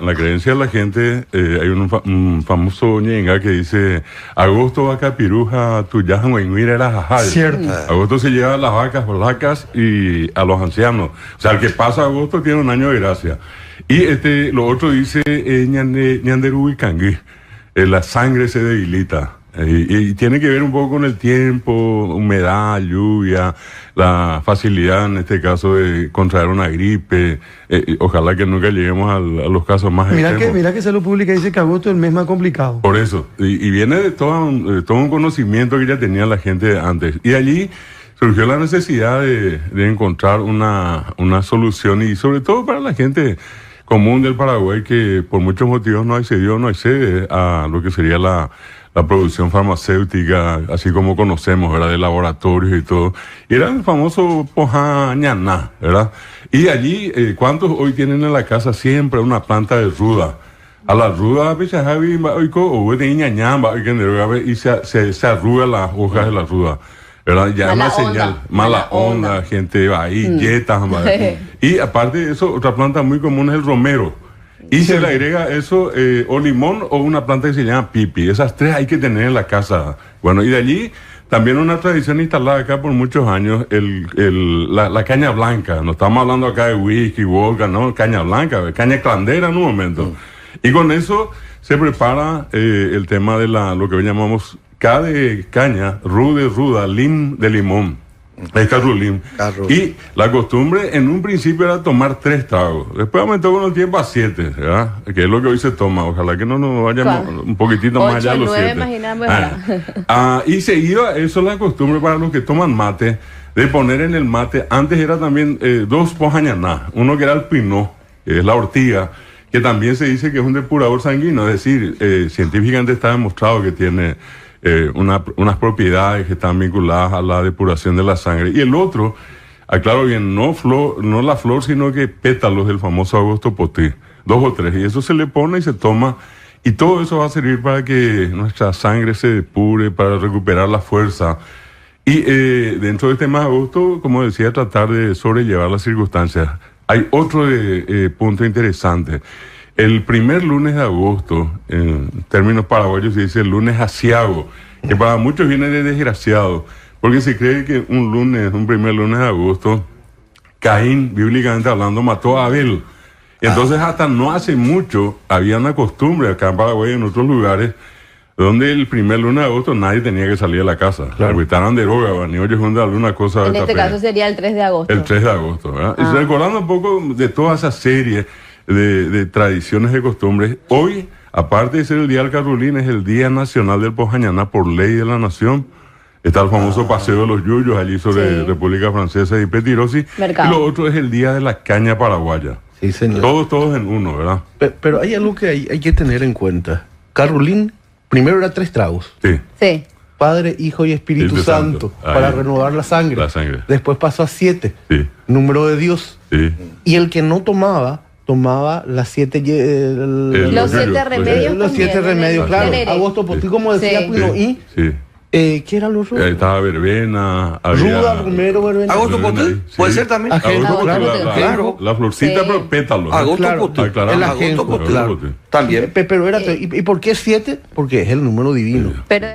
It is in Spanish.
la creencia de la gente, hay un famoso ñenga que dice: agosto vaca piruja, tuya era la jajal. Cierto. Agosto se lleva a las vacas, flacas y a los ancianos. O sea, el que pasa agosto tiene un año de gracia. Y lo otro dice ñanderu y cangui, la sangre se debilita. Y tiene que ver un poco con el tiempo, humedad, lluvia, la facilidad en este caso de contraer una gripe. Ojalá que nunca lleguemos a los casos más extremos. Mira que Salud Pública dice que agosto es el mes más complicado. Por eso, y viene de todo un conocimiento que ya tenía la gente antes. Y allí surgió la necesidad de encontrar una solución, y sobre todo para la gente común del Paraguay, que por muchos motivos no accede a lo que sería la producción farmacéutica, así como conocemos, ¿verdad? De laboratorios y todo. Y era el famoso pojañaná, ¿verdad? Y allí, ¿cuántos hoy tienen en la casa siempre una planta de ruda? A la ruda, y se arrugan las hojas de la ruda, ¿verdad? Ya es una señal, mala onda, gente va ahí, yetas, y aparte de eso, otra planta muy común es el romero. Y se le agrega eso, o limón, o una planta que se llama pipi. Esas tres hay que tener en la casa. Bueno, y de allí también una tradición instalada acá por muchos años, la caña blanca. No estamos hablando acá de whisky, vodka, no, caña blanca, caña clandera en un momento. Y con eso se prepara el tema de lo que llamamos K de caña, ru de ruda, lim de limón. Es carrulín. Y la costumbre en un principio era tomar 3 tragos. Después aumentó con el tiempo a 7, ¿verdad? Que es lo que hoy se toma. Ojalá que no nos vayamos un poquitito más allá de los 7. Y seguido eso es la costumbre para los que toman mate, de poner en el mate. Antes era también 2 pojañaná. Uno que era el pinó, que es la ortiga, que también se dice que es un depurador sanguíneo. Es decir, científicamente está demostrado que tiene unas propiedades que están vinculadas a la depuración de la sangre. Y el otro, aclaro bien, no la flor, sino que pétalos del famoso agosto potí, 2 o 3, y eso se le pone y se toma, y todo eso va a servir para que nuestra sangre se depure, para recuperar la fuerza. Y dentro de este mes de agosto, como decía, tratar de sobrellevar las circunstancias. Hay otro punto interesante. El primer lunes de agosto, en términos paraguayos se dice el lunes aciago, que para muchos viene de desgraciado, porque se cree que un primer lunes de agosto, Caín, bíblicamente hablando, mató a Abel. Entonces hasta no hace mucho había una costumbre acá en Paraguay y en otros lugares, donde el primer lunes de agosto nadie tenía que salir de la casa. Claro. Porque estaban de droga, ni oye, alguna cosa. En este caso sería el 3 de agosto. El 3 de agosto, ¿verdad? Y recordando un poco de toda esa serie de tradiciones, de costumbres, hoy, aparte de ser el Día del Carrulín, es el Día Nacional del Pojañaná por ley de la nación. Está el famoso Paseo de los Yuyos allí sobre República Francesa y Petirosi. Y lo otro es el Día de la Caña Paraguaya. Sí, señor. Todos en uno, ¿verdad? Pero hay algo que hay que tener en cuenta. Carrulín primero era 3 tragos. Sí. Padre, Hijo y Espíritu Santo, para renovar la sangre. Después pasó a 7. Sí. Número de Dios. Sí. Y el que no tomaba las 7 los 7 remedios. Los 7 remedios, claro. Agosto potí, como decía Pino. Y ¿qué eran los otros? Estaba verbena, ruda, romero, verbena. Agosto potí, puede ser también. Claro. La florcita, pero pétalos. Agosto potí. Agosto potí. También. Pero espérate, ¿y por qué 7? Porque es el número divino. Pero